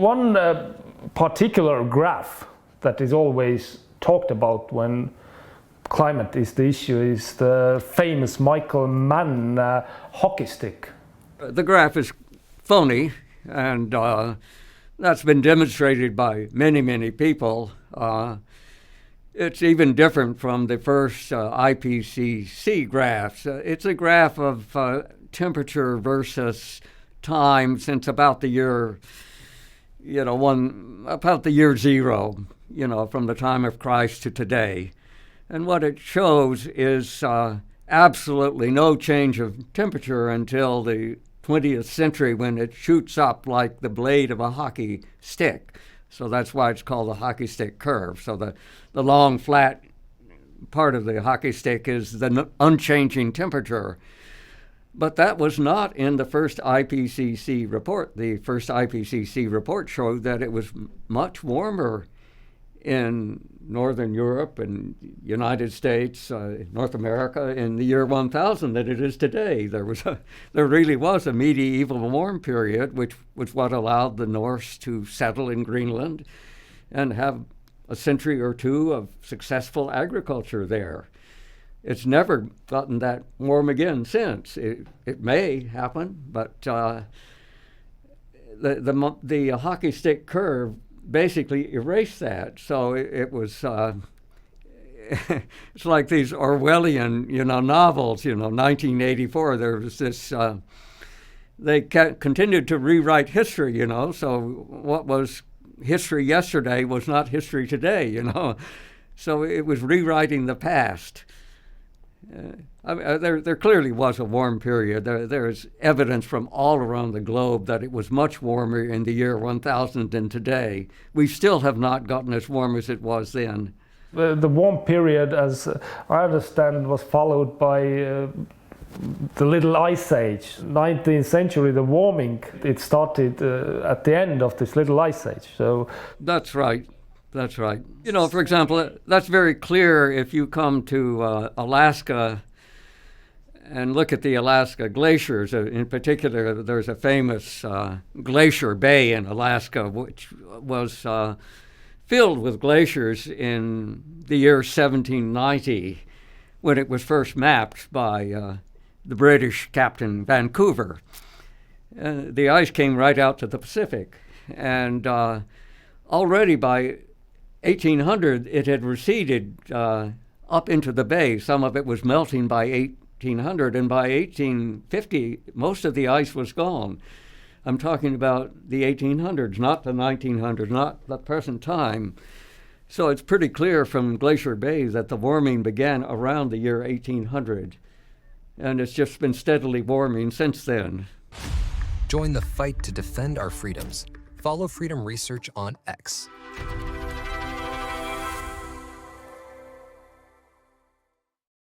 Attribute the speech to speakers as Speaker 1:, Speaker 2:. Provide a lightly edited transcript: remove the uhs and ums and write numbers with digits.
Speaker 1: One particular graph that is always talked about when climate is the issue is the famous Michael Mann hockey stick.
Speaker 2: The graph is phony, and that's been demonstrated by many, many people. It's even different from the first IPCC graphs. It's a graph of temperature versus time since about the year, about the year zero, from the time of Christ to today. And what it shows is absolutely no change of temperature until the 20th century, when it shoots up like the blade of a hockey stick. So that's why it's called the hockey stick curve. So the long, flat part of the hockey stick is the unchanging temperature. But that was not in the first IPCC report. The first IPCC report showed that it was much warmer in Northern Europe and United States, North America in the year 1000 than it is today. There really was a medieval warm period, which was what allowed the Norse to settle in Greenland and have a century or two of successful agriculture there. It's never gotten that warm again since. It may happen, but the hockey stick curve basically erased that. So it was, it's like these Orwellian, novels, 1984, there was this, they continued to rewrite history, so what was history yesterday was not history today, So it was rewriting the past. There clearly was a warm period. There's evidence from all around the globe that it was much warmer in the year 1000 than today. We still have not gotten as warm as it was then.
Speaker 1: The warm period, as I understand, was followed by the Little Ice Age. 19th century, the warming, it started at the end of this Little Ice Age. So
Speaker 2: that's right. That's right. For example, that's very clear if you come to Alaska and look at the Alaska glaciers. In particular, there's a famous glacier bay in Alaska, which was filled with glaciers in the year 1790, when it was first mapped by the British Captain Vancouver. The ice came right out to the Pacific, and already by 1800, it had receded up into the bay. Some of it was melting by 1800, and by 1850, most of the ice was gone. I'm talking about the 1800s, not the 1900s, not the present time. So it's pretty clear from Glacier Bay that the warming began around the year 1800, and it's just been steadily warming since then.
Speaker 3: Join the fight to defend our freedoms. Follow Freedom Research on X.